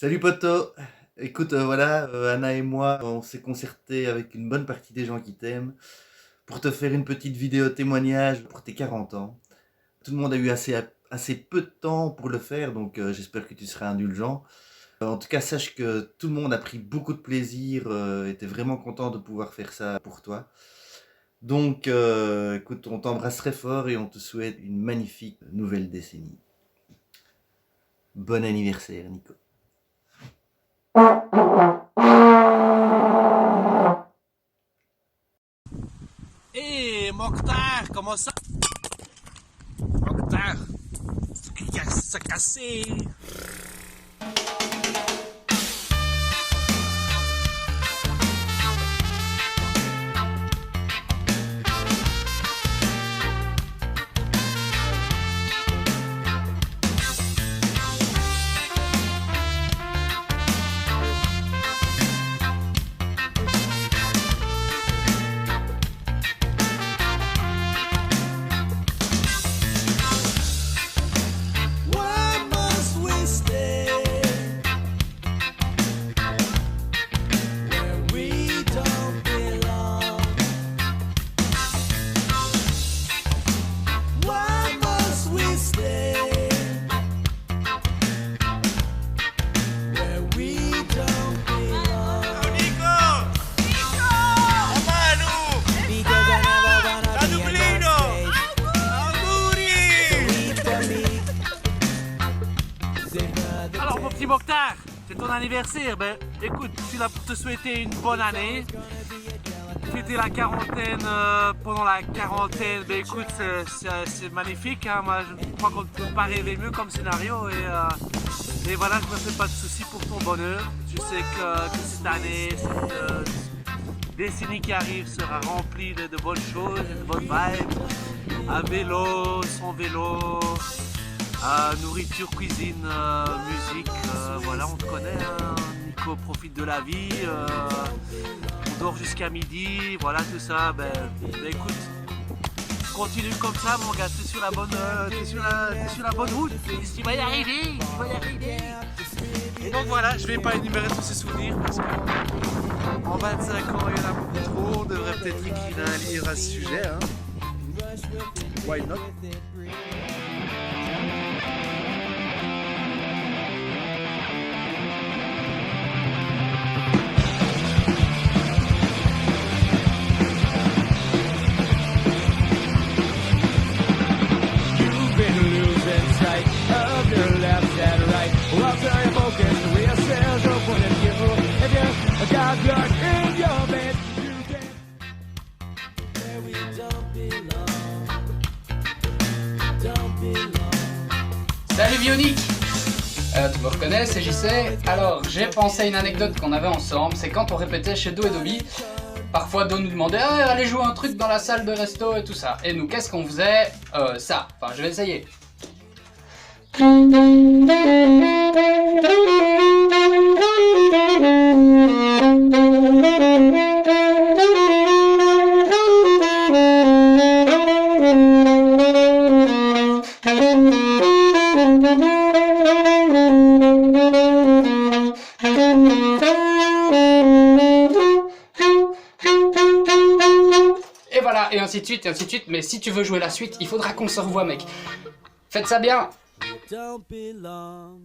Salut poto! Écoute, voilà, Anna et moi, on s'est concerté avec une bonne partie des gens qui t'aiment pour te faire une petite vidéo témoignage pour tes 40 ans. Tout le monde a eu assez peu de temps pour le faire, donc j'espère que tu seras indulgent. En tout cas, sache que tout le monde a pris beaucoup de plaisir, était vraiment content de pouvoir faire ça pour toi. Donc, écoute, on t'embrasse très fort et on te souhaite une magnifique nouvelle décennie. Bon anniversaire, Nico. Hé, Mokhtar, comment ça? Mokhtar, ça cassé. Why must we stay where we don't belong? Why must we stay where we don't belong? Nico! Nico! Amanu! Because I never wanna be Dublino! in your Auguri! space. For me, c'est not the Alors mon petit Mokhtar, c'est ton anniversaire, ben écoute, je suis là pour te souhaiter une bonne année. Fêter la quarantaine pendant la quarantaine, ben écoute, c'est magnifique, hein. Moi je crois qu'on ne peut pas rêver mieux comme scénario et voilà, je me fais pas de soucis pour ton bonheur. Je sais que cette année, cette décennie qui arrive sera remplie de bonnes choses, de bonnes vibes. À vélo, sans vélo, nourriture, cuisine, musique, voilà, on te connaît, hein. Nico profite de la vie, on dort jusqu'à midi, voilà tout ça. Ben écoute, continue comme ça mon gars, t'es sur la bonne, t'es sur la bonne route, tu vas y arriver, tu vas y arriver. Et donc voilà, je vais pas énumérer tous ces souvenirs parce qu'en 25 ans il y en a beaucoup trop, on devrait peut-être écrire un livre à ce sujet, hein. Why not? You've been losing sight of your left and right. Well, very focused, the real sales are point of view. If you got blood in your veins, you can where we don't belong. Don't belong. Salut Bionic. Tu me reconnais, c'est JC. Alors, j'ai pensé à une anecdote qu'on avait ensemble, c'est quand on répétait chez Do et Dobby. Parfois Do nous demandait allez jouer un truc dans la salle de resto et tout ça. Et nous, qu'est-ce qu'on faisait ça. Enfin, je vais essayer. Et voilà, et ainsi de suite, et ainsi de suite. Mais si tu veux jouer la suite, il faudra qu'on se revoie, mec. Faites ça bien. Don't belong.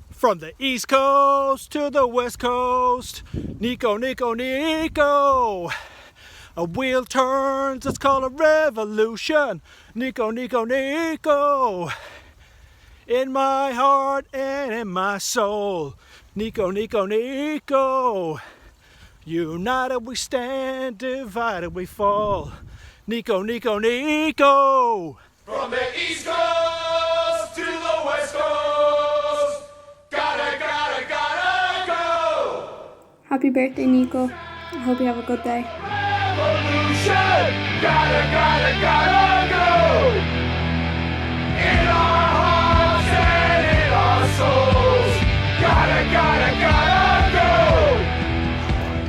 From the East Coast to the West Coast, Nico, Nico, Nico. A wheel turns, it's called a revolution. Nico, Nico, Nico. In my heart and in my soul. Nico, Nico, Nico. United we stand, divided we fall. Nico, Nico, Nico! From the East Coast to the West Coast, gotta go. Happy birthday, Nico. I hope you have a good day. Revolution, gotta go. In our hearts and in our souls, gotta go.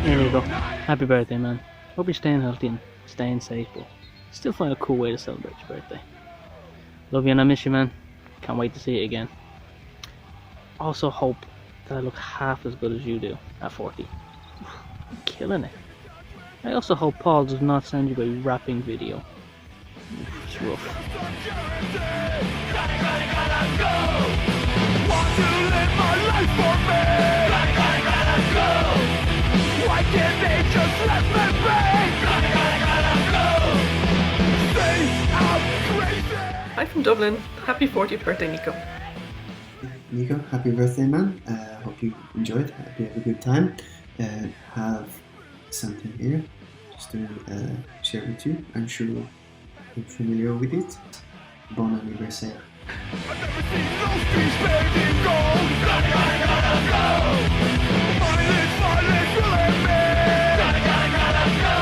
There you go. Happy birthday, man. Hope you're staying healthy and staying safe, but still find a cool way to celebrate your birthday. Love you and I miss you, man. Can't wait to see you again. Also hope that I look half as good as you do at 40. I'm killing it. I also hope Paul does not send you a rapping video. It's rough. Want to live my life for me. Gotta go. Why can't they just let me be? Gotta go. Say I'm crazy. Hi from Dublin. Happy 40th birthday, Nico. Nico, happy birthday, man. Hope you enjoyed. Hope you have a good time. Have something here just to share with you. I'm sure you're familiar with it. Bon anniversaire. I've never seen those streets paved in gold. Gotta go. Mileage will end me. Gotta go.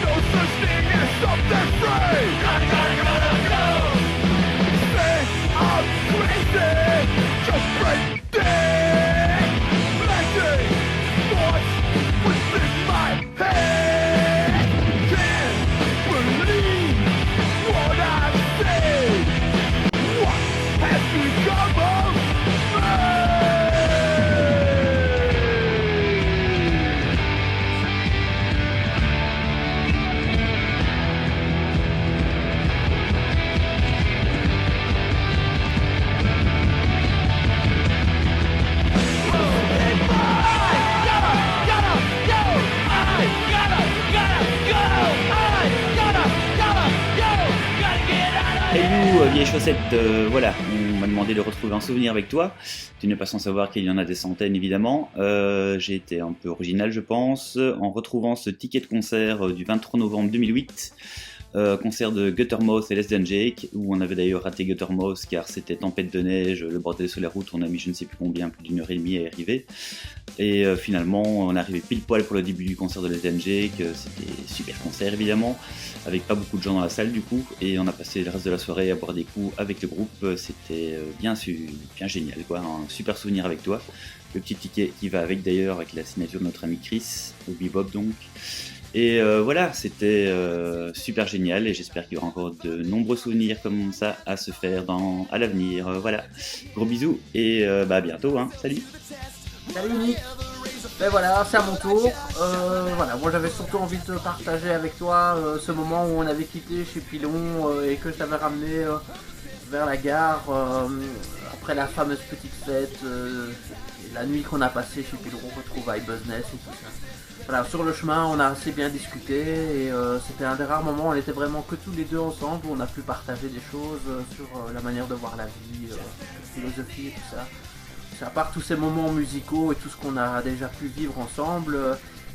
No such thing as something free. Gotta go. Say I'm crazy. Just breathing. Blessing. What's within my head? Can't believe what I see. What has become of me? Hello vieille chaussette, voilà, on m'a demandé de retrouver un souvenir avec toi. Tu n'es pas sans savoir qu'il y en a des centaines évidemment. J'ai été un peu original je pense, en retrouvant ce ticket de concert du 23 novembre 2008. Concert de Guttermouth et Less Than Jake, où on avait d'ailleurs raté Guttermouth car c'était tempête de neige, le bordel sur la route, on a mis je ne sais plus combien, plus d'1 heure et demie à y arriver. Et finalement on est arrivé pile poil pour le début du concert de Less Than Jake, c'était super concert évidemment, avec pas beaucoup de gens dans la salle du coup, et on a passé le reste de la soirée à boire des coups avec le groupe, c'était bien génial quoi, un super souvenir avec toi. Le petit ticket qui va avec d'ailleurs, avec la signature de notre ami Chris, au Bebop donc. Et voilà, c'était super génial et j'espère qu'il y aura encore de nombreux souvenirs comme ça à se faire à l'avenir. Voilà, gros bisous et à bientôt, hein. Salut. Salut Nick. Ben voilà, c'est à mon tour. Voilà, moi j'avais surtout envie de partager avec toi ce moment où on avait quitté chez Pilon et que je t'avais ramené vers la gare après la fameuse petite fête, la nuit qu'on a passée chez Pilon, retrouvailles Buzzness et tout ça. Voilà, sur le chemin, on a assez bien discuté et c'était un des rares moments où on était vraiment que tous les deux ensemble, où on a pu partager des choses sur la manière de voir la vie, la philosophie et tout ça. À part tous ces moments musicaux et tout ce qu'on a déjà pu vivre ensemble,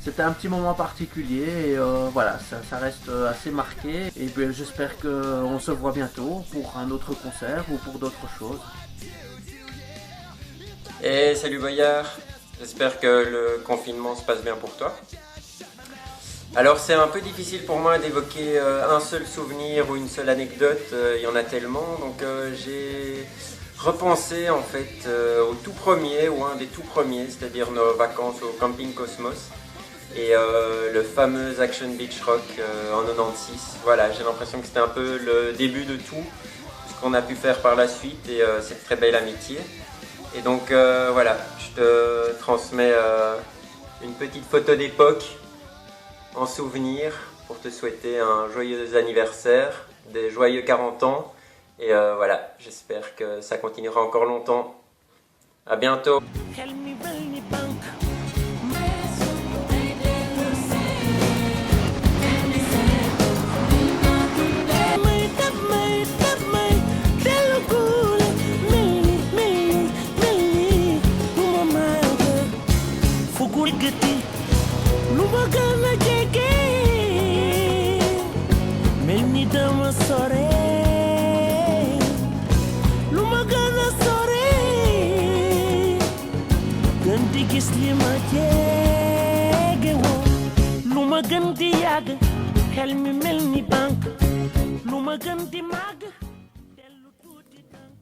c'était un petit moment particulier et voilà, ça reste assez marqué. Et ben, j'espère qu'on se voit bientôt pour un autre concert ou pour d'autres choses. Et salut Boyard, j'espère que le confinement se passe bien pour toi. Alors c'est un peu difficile pour moi d'évoquer un seul souvenir ou une seule anecdote, il y en a tellement, donc j'ai repensé en fait au tout premier ou un des tout premiers, c'est-à-dire nos vacances au camping Cosmos et le fameux Action Beach Rock en 96. Voilà, j'ai l'impression que c'était un peu le début de tout ce qu'on a pu faire par la suite et cette très belle amitié. Et donc voilà, je te transmets une petite photo d'époque en souvenir pour te souhaiter un joyeux anniversaire, des joyeux 40 ans. Et voilà, j'espère que ça continuera encore longtemps. À bientôt.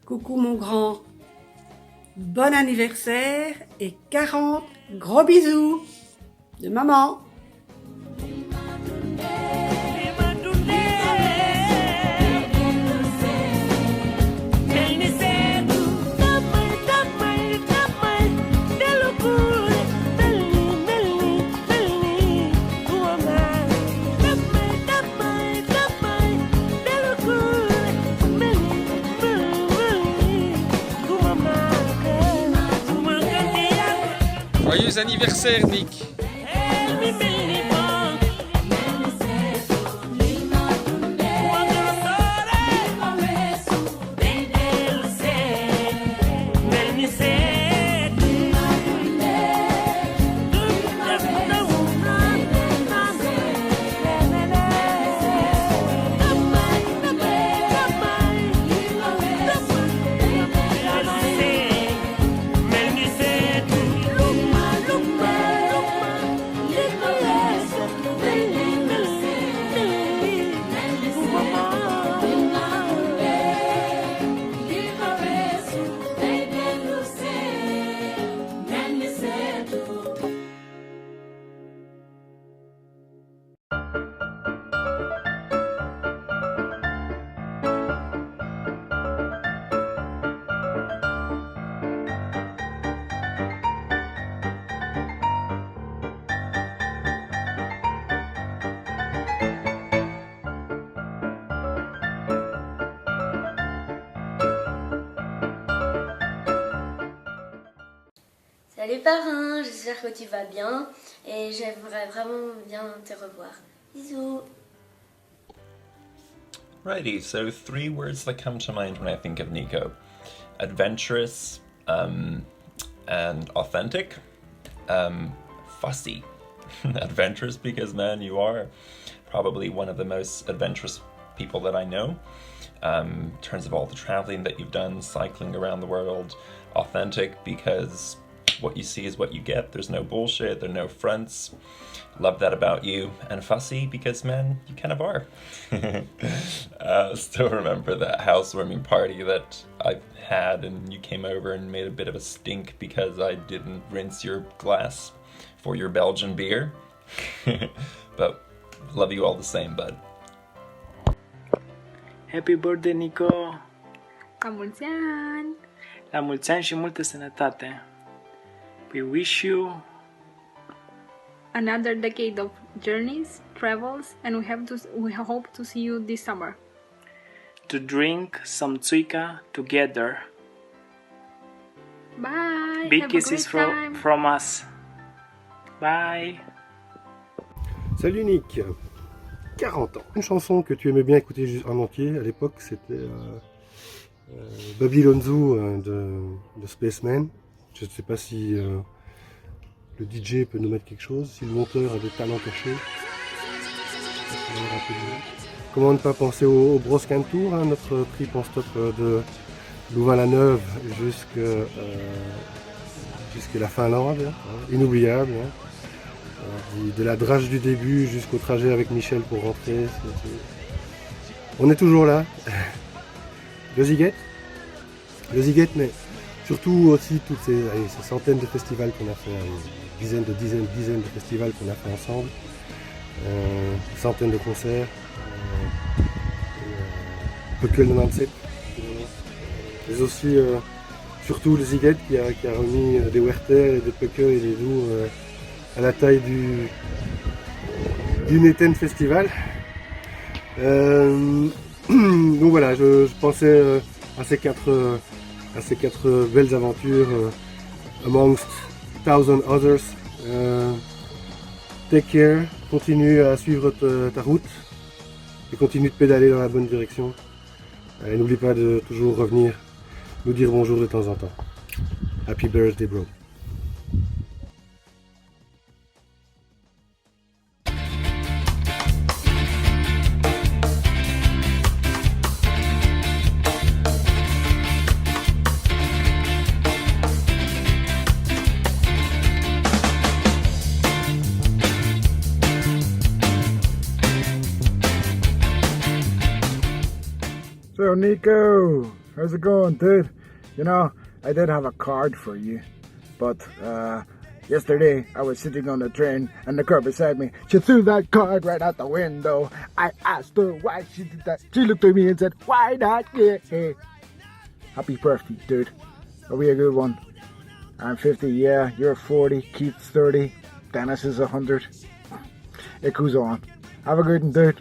Coucou mon grand, bon anniversaire et 40 gros bisous de maman. Joyeux anniversaire, Nick! Salut parrain, j'espère que tu vas bien et j'aimerais vraiment bien te revoir. Bisous. Righty, so 3 words that come to mind when I think of Nico. Adventurous, and authentic. Fussy. Adventurous because, man, you are probably one of the most adventurous people that I know. In terms of all the traveling that you've done, cycling around the world. Authentic because what you see is what you get. There's no bullshit, there are no fronts. Love that about you. And fussy because, man, you kind of are. Still remember that housewarming party that I had and you came over and made a bit of a stink because I didn't rinse your glass for your Belgian beer. But love you all the same, bud. Happy birthday, Nico! La mulți ani! La mulți ani și multă sănătate! We wish you another decade of journeys, travels, and we hope to see you this summer. To drink some Tsuika together. Bye! Big Have kisses a great time. from us. Bye! Salut Nick, 40 ans. Une chanson que tu aimais bien écouter en entier à l'époque, c'était Babylon Zoo de Spaceman. Je ne sais pas si le DJ peut nous mettre quelque chose, si le monteur a des talents cachés. Comment ne pas penser au Broscan Tour, hein, notre trip en stop de Louvain-la-Neuve jusqu'à la Finlande, hein, inoubliable. Hein. De la drage du début jusqu'au trajet avec Michel pour rentrer. On est toujours là. Le Ziget, mais surtout aussi toutes ces centaines de festivals qu'on a fait, dizaines de festivals qu'on a fait ensemble, centaines de concerts, Peukel 97, mais aussi surtout le Ziget qui a remis des Werther et des Peukel et des Doux à la taille du Neten Festival. Donc voilà, je pensais à ces quatre belles aventures amongst 1000 others. Take care, continue à suivre ta route et continue de pédaler dans la bonne direction. Et n'oublie pas de toujours revenir nous dire bonjour de temps en temps. Happy birthday, bro. So Nico, how's it going, dude? You know, I did have a card for you, but yesterday I was sitting on the train and the girl beside me, she threw that card right out the window. I asked her why she did that. She looked at me and said, why not? Yeah. Hey. Happy birthday, dude. Are we a good one? I'm 50, yeah, you're 40, Keith's 30, Dennis is 100. It goes on. Have a good one, dude.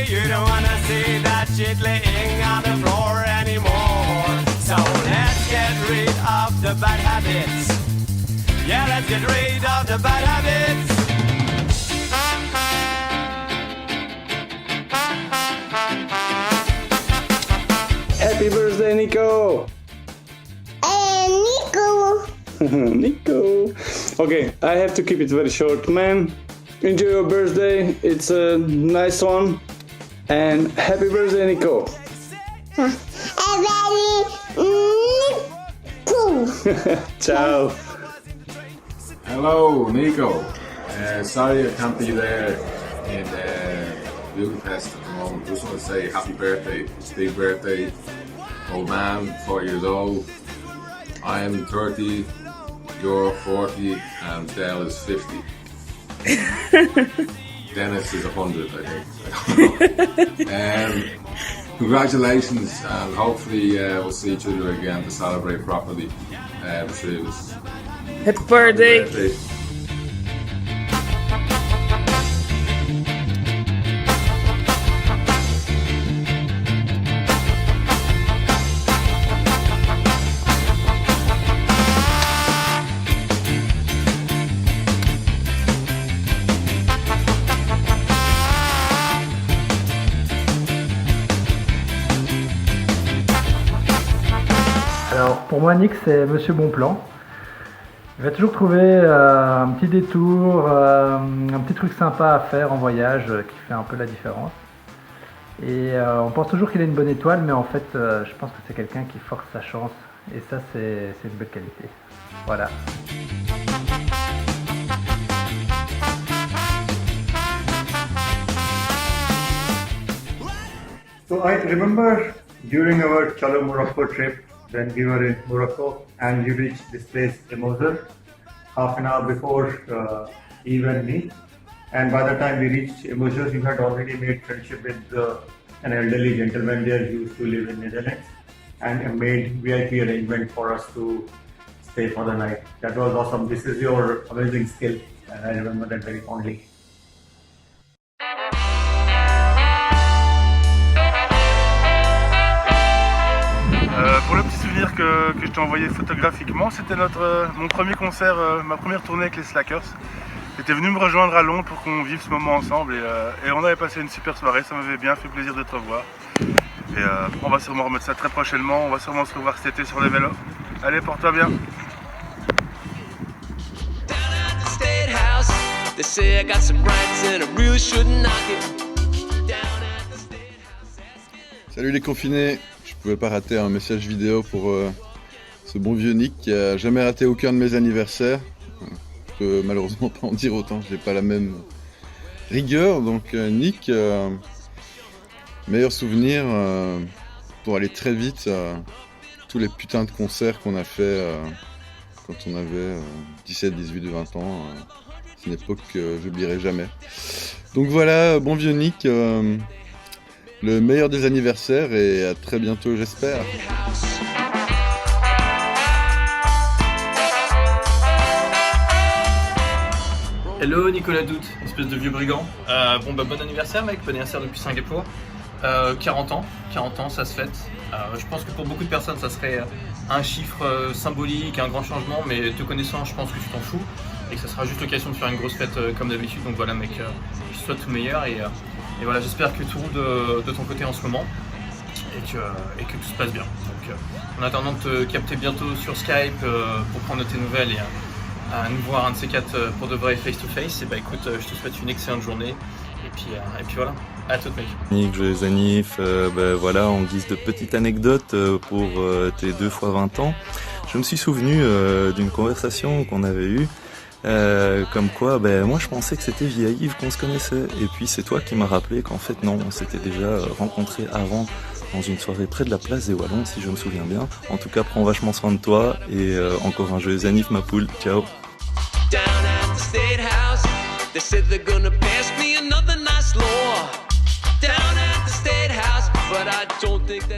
You don't wanna see that shit laying on the floor anymore. So let's get rid of the bad habits. Yeah, let's get rid of the bad habits. Happy birthday, Nico! Nico! Nico! Okay, I have to keep it very short, man. Enjoy your birthday, it's a nice one. And happy birthday, Nico! Ciao! Hello, Nico. Sorry I can't be there in Budapest at the moment. Just want to say happy birthday. It's a big birthday. Old man, 40 years old. I am 30, you're 40, and Dale is 50. Dennis is 100, I think. Congratulations, and hopefully we'll see each other again to celebrate properly. The three of us. Happy birthday! Happy birthday. Alors pour moi Nick c'est Monsieur Bonplan. Il va toujours trouver un petit détour, un petit truc sympa à faire en voyage qui fait un peu la différence. Et on pense toujours qu'il a une bonne étoile, mais en fait je pense que c'est quelqu'un qui force sa chance. Et ça c'est une belle qualité. Voilà. So I remember during our Chalo Morocco trip, when we were in Morocco and you reached this place, Emozer, half an hour before Eve and me. And by the time we reached Emozer, you had already made friendship with an elderly gentleman there who used to live in Netherlands and made VIP arrangement for us to stay for the night. That was awesome. This is your amazing skill and I remember that very fondly. Pour le petit souvenir que je t'ai envoyé photographiquement, c'était mon premier concert, ma première tournée avec les Slackers. J'étais venu me rejoindre à Londres pour qu'on vive ce moment ensemble et on avait passé une super soirée, ça m'avait bien fait plaisir de te revoir. Et on va sûrement remettre ça très prochainement, on va sûrement se revoir cet été sur les vélos. Allez, porte-toi bien. Salut les confinés, je pouvais pas rater un message vidéo pour ce bon vieux Nick qui a jamais raté aucun de mes anniversaires. Je peux malheureusement pas en dire autant, j'ai pas la même rigueur. Donc Nick, meilleur souvenir pour aller très vite à tous les putains de concerts qu'on a fait quand on avait 17, 18 ou 20 ans. C'est une époque que j'oublierai jamais. Donc voilà, bon vieux Nick. Le meilleur des anniversaires et à très bientôt j'espère. Hello Nicolas Doute, espèce de vieux brigand. Bon anniversaire mec, bon anniversaire depuis Singapour. 40 ans ça se fête. Je pense que pour beaucoup de personnes ça serait un chiffre symbolique, un grand changement, mais te connaissant je pense que tu t'en fous et que ça sera juste l'occasion de faire une grosse fête comme d'habitude. Donc voilà mec, je te souhaite tout le meilleur et voilà, j'espère que tout roule de ton côté en ce moment et que tout se passe bien. Donc, en attendant de te capter bientôt sur Skype pour prendre tes nouvelles et à nous voir un de ces quatre pour de vrai face to face, et bah écoute, je te souhaite une excellente journée et puis voilà, à toutes mec. Nick, joyeux anniv, voilà, en guise de petite anecdote pour tes 2 fois 20 ans, je me suis souvenu d'une conversation qu'on avait eue Comme quoi, moi je pensais que c'était via Yves qu'on se connaissait, et puis c'est toi qui m'as rappelé qu'en fait non, on s'était déjà rencontrés avant dans une soirée près de la place des Wallons, si je me souviens bien. En tout cas, prends vachement soin de toi, et encore un joyeux anniv ma poule, ciao.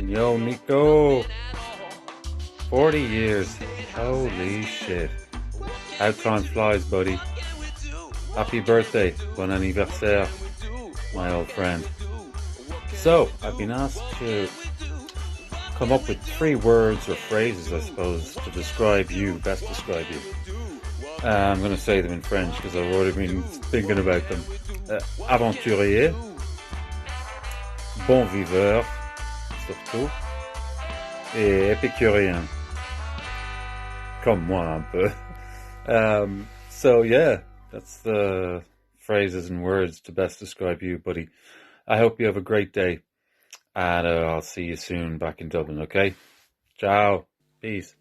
Yo, Nico! 40 years. Holy shit. How time flies, buddy. Happy birthday. Bon anniversaire, my old friend. So, I've been asked to come up with 3 words or phrases, I suppose, to describe you, best describe you. I'm going to say them in French because I've already been thinking about them. Aventurier, bon viveur, surtout, et épicurien. Comme moi un peu. So yeah, that's the phrases and words to best describe you, buddy. I hope you have a great day, and I'll see you soon back in Dublin, okay? Ciao. Peace.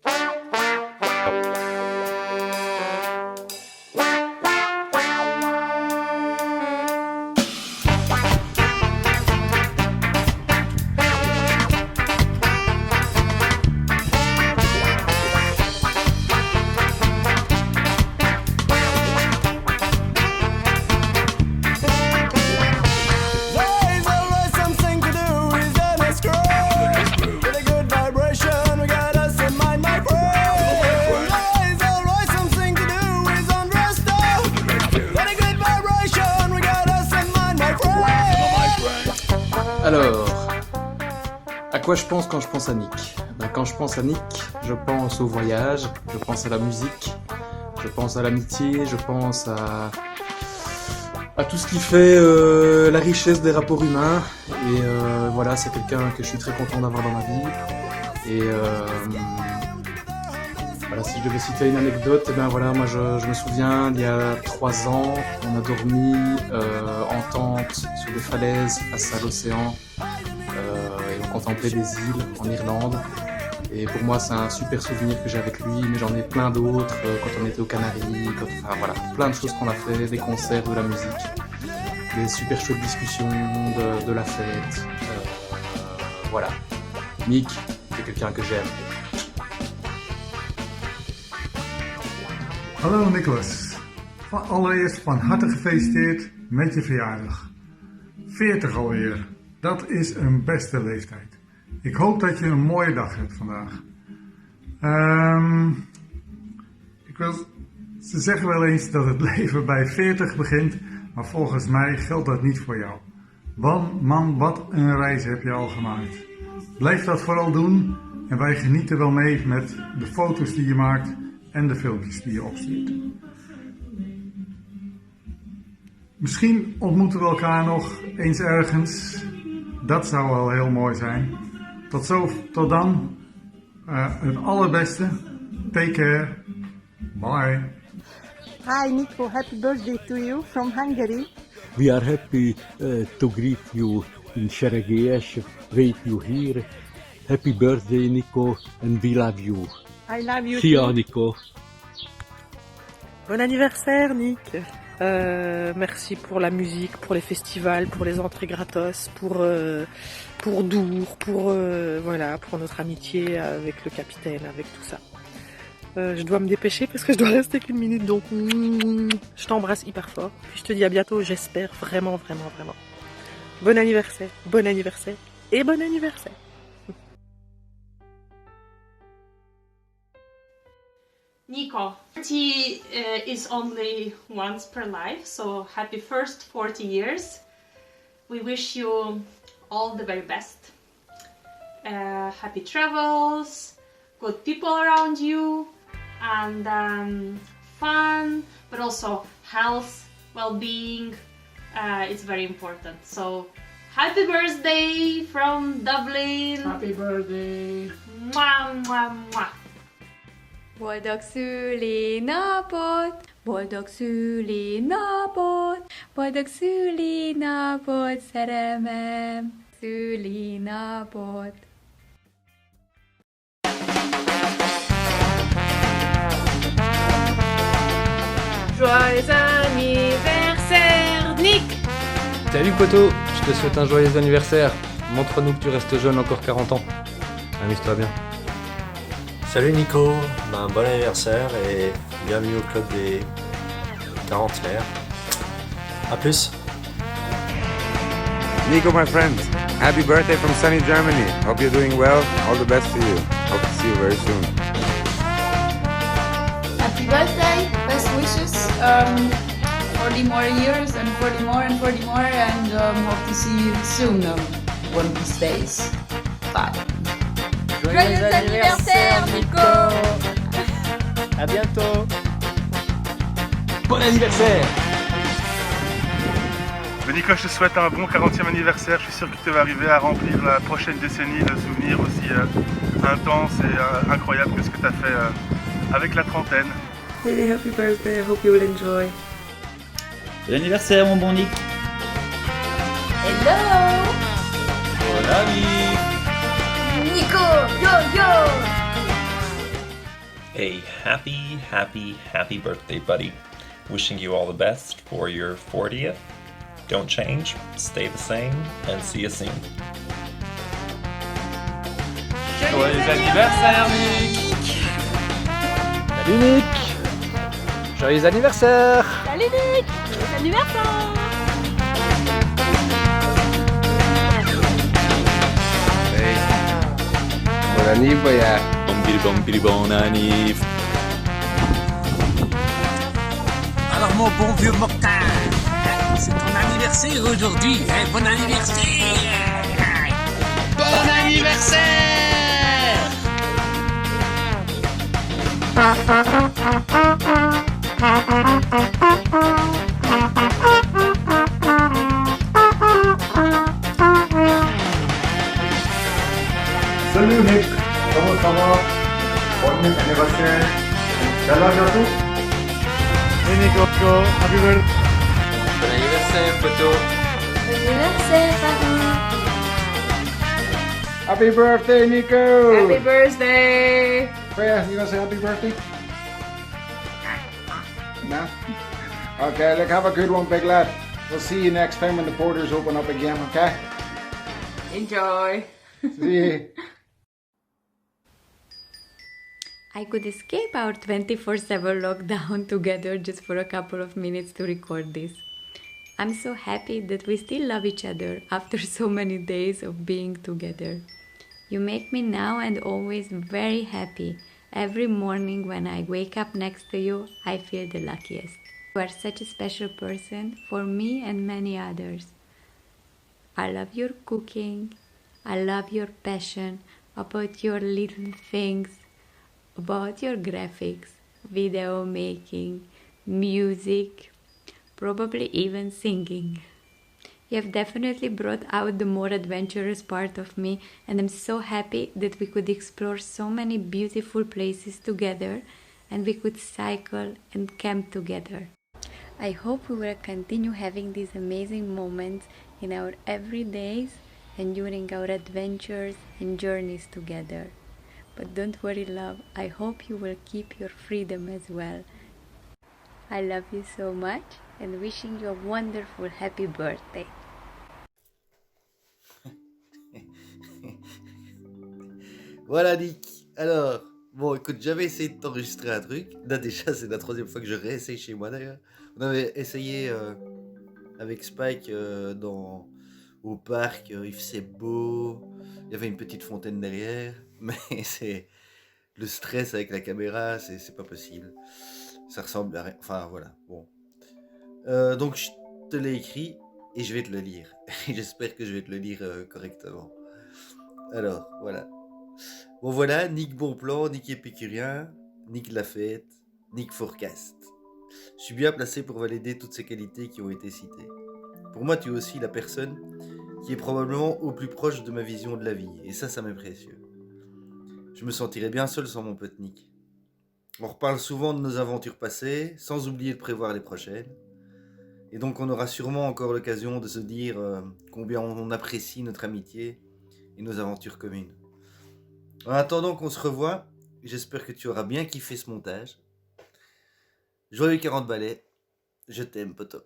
Alors, à quoi je pense quand je pense à Nick? Quand je pense à Nick, je pense au voyage, je pense à la musique, je pense à l'amitié, je pense à tout ce qui fait la richesse des rapports humains. Et voilà, c'est quelqu'un que je suis très content d'avoir dans ma vie. Et voilà, si je devais citer une anecdote, moi je me souviens d'il y a 3 ans, on a dormi en tente sur des falaises face à l'océan et on contemplait des îles en Irlande. Et pour moi c'est un super souvenir que j'ai avec lui, mais j'en ai plein d'autres quand on était aux Canaries, plein de choses qu'on a fait, des concerts, de la musique, des super chouettes discussions, de la fête. Voilà, Nick, c'est quelqu'un que j'aime. Hallo Nicolas. Allereerst van harte gefeliciteerd met je verjaardag. 40 alweer. Dat is een beste leeftijd. Ik hoop dat je een mooie dag hebt vandaag. Ze zeggen wel eens dat het leven bij 40 begint, maar volgens mij geldt dat niet voor jou. Man, wat een reis heb je al gemaakt. Blijf dat vooral doen en wij genieten wel mee met de foto's die je maakt en de filmpjes die je opstuurt. Misschien ontmoeten we elkaar nog eens ergens. Dat zou wel heel mooi zijn. Tot dan. Het allerbeste. Take care. Bye. Hi Nico, happy birthday to you from Hungary. We are happy to greet you in Seregélyes, wait you here. Happy birthday Nico and we love you. I love you. See you Nico. Bon anniversaire Nick. Merci pour la musique, pour les festivals, pour les entrées gratos, pour Dour, pour notre amitié avec le capitaine, avec tout ça. Je dois me dépêcher parce que je dois rester qu'1 minute, donc je t'embrasse hyper fort. Puis je te dis à bientôt, j'espère vraiment. Bon anniversaire et bon anniversaire. Nico, 40 is only once per life, so happy first 40 years. We wish you all the very best. Happy travels, good people around you, and fun, but also health, well-being. It's very important. So happy birthday from Dublin. Happy birthday. Mwah, mwah, mwah. Boldog szülinapot, boldog szülinapot, boldog szülinapot, szerelmem, szülinapot. Joyeux anniversaire, Nick! Salut poto, je te souhaite un joyeux anniversaire. Montre-nous que tu restes jeune encore 40 ans. Amuse-toi bien. Salut Nico, bon anniversaire et bienvenue au club des quarantenaires. A plus. Nico, my friend, happy birthday from sunny Germany. Hope you're doing well. All the best to you. Hope to see you very soon. Happy birthday, best wishes. 40 more years and 40 more and 40 more and hope to see you soon one of these days. Bye. Joyeux anniversaire, Nico! À bientôt. Bon anniversaire! Nico, je te souhaite un bon 40e anniversaire. Je suis sûr que tu vas arriver à remplir la prochaine décennie de souvenirs aussi intenses et incroyables que ce que tu as fait avec la trentaine. Really happy birthday, I hope you will enjoy. Bon anniversaire, mon bon Nick! Hello! Bon anniversaire! Nico, yo yo! A happy birthday, buddy. Wishing you all the best for your 40th. Don't change, stay the same, and see you soon. Joyeux anniversaire, Nick! Salut Nick! Joyeux anniversaire! Salut Nick! Joyeux anniversaire! Hey, bon anniv, boya. Bon anniv. Alors mon bon vieux Mokhtar, c'est ton anniversaire aujourd'hui, hein? Bon anniversaire! Bon anniversaire! Salut Nick, comment ça va? Bon anniversaire. Yalla bientôt. Hey Nico, happy birthday. Bon anniversaire, poto. Bon anniversaire, Paris. Happy birthday, Nico! Happy birthday! Freya, you gonna say happy birthday? No? Okay, look, have a good one, big lad. We'll see you next time when the borders open up again, okay? Enjoy! See you. I could escape our 24/7 lockdown together just for a couple of minutes to record this. I'm so happy that we still love each other after so many days of being together. You make me now and always very happy. Every morning when I wake up next to you, I feel the luckiest. You are such a special person for me and many others. I love your cooking. I love your passion about your little things, about your graphics, video making, music, probably even singing. You have definitely brought out the more adventurous part of me, and I'm so happy that we could explore so many beautiful places together and we could cycle and camp together. I hope we will continue having these amazing moments in our everydays and during our adventures and journeys together. But don't worry, love, I hope you will keep your freedom as well. I love you so much and wishing you a wonderful happy birthday. Voilà Nick. Alors, bon écoute, j'avais essayé de t'enregistrer un truc. Là déjà, c'est la troisième fois que je réessaye chez moi d'ailleurs. On avait essayé avec Spike au parc, il faisait beau, il y avait une petite fontaine derrière, mais c'est le stress avec la caméra, c'est pas possible. Ça ressemble à rien. Enfin voilà, bon. Donc je te l'ai écrit et je vais te le lire. Et j'espère que je vais te le lire correctement. Alors, voilà. Bon voilà, Nick Bonplan, Nick Épicurien, Nick Lafayette, Nick Forecast. Je suis bien placé pour valider toutes ces qualités qui ont été citées. Pour moi, tu es aussi la personne qui est probablement au plus proche de ma vision de la vie. Et ça m'est précieux. Je me sentirais bien seul sans mon pote Nick. On reparle souvent de nos aventures passées, sans oublier de prévoir les prochaines. Et donc on aura sûrement encore l'occasion de se dire combien on apprécie notre amitié et nos aventures communes. En attendant qu'on se revoie, j'espère que tu auras bien kiffé ce montage. Joyeux 40 balais Je t'aime, poto.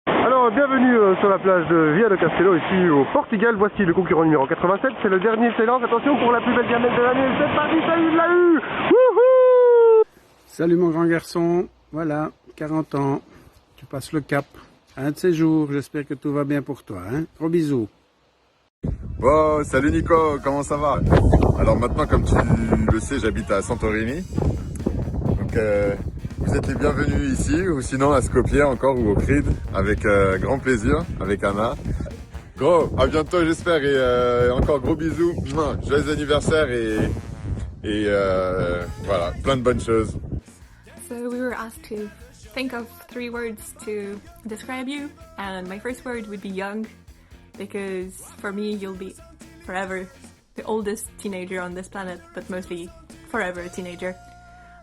Alors, bienvenue sur la plage de Via do Castelo, ici au Portugal. Voici le concurrent numéro 87, c'est le dernier silence. Attention pour la plus belle gamelle de l'année, c'est parti, ça y est, il l'a eu. Wouhou! Salut mon grand garçon, voilà, 40 ans, tu passes le cap. Un de ces jours, j'espère que tout va bien pour toi, hein. Gros bisous. Bon, salut Nico, comment ça va? Alors maintenant, comme tu le sais, j'habite à Santorini. Donc vous êtes les bienvenus ici, ou sinon à Skopje encore, ou au Krid, avec grand plaisir, avec Anna. Gros, à bientôt j'espère, et encore gros bisous, joyeux anniversaire, et voilà, plein de bonnes choses. So we were asked to think of 3 words to describe you, and my first word would be young, because for me you'll be forever the oldest teenager on this planet, but mostly forever a teenager.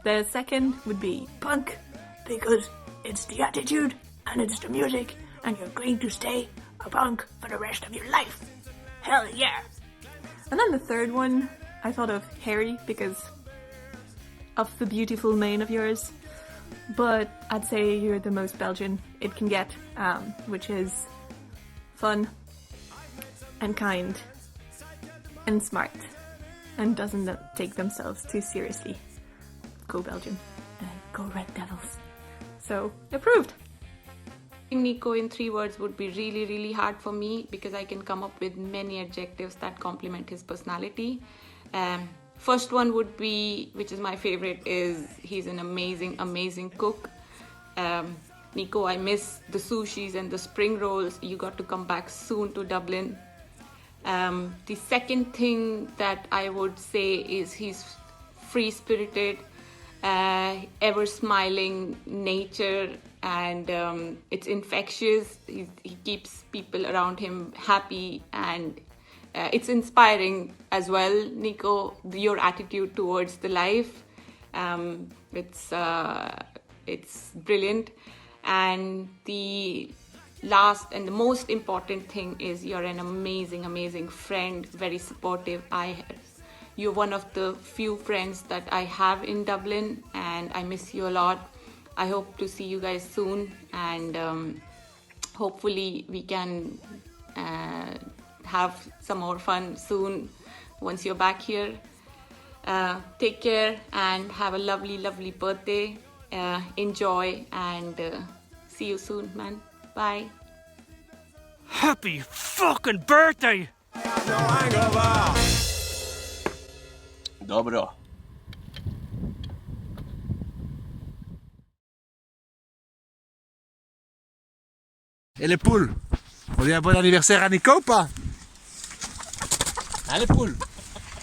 The second would be punk, because it's the attitude and it's the music, and you're going to stay a punk for the rest of your life. Hell yeah! And then the third one, I thought of hairy because of the beautiful mane of yours, but I'd say you're the most Belgian it can get, which is fun and kind and smart and doesn't take themselves too seriously. Go Belgium and go Red Devils. So, approved! Nico in 3 words would be really, really hard for me because I can come up with many adjectives that complement his personality. First one would be, which is my favorite, is he's an amazing, amazing cook. Nico, I miss the sushis and the spring rolls. You got to come back soon to Dublin. The second thing that I would say is he's free-spirited, ever smiling nature, and it's infectious. He keeps people around him happy, and it's inspiring as well, Nico, your attitude towards the life. It's brilliant. And the last and the most important thing is you're an amazing, amazing friend, very supportive. You're one of the few friends that I have in Dublin, and I miss you a lot. I hope to see you guys soon, and hopefully we can have some more fun soon once you're back here. Take care and have a lovely, lovely birthday. Enjoy, and see you soon, man. Bye. Happy fucking birthday! Dobro. Et les poules, on dit un bon anniversaire à Nico ou pas? Hein les poules?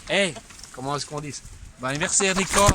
Hey, comment est-ce qu'on dit? Bon anniversaire Nico!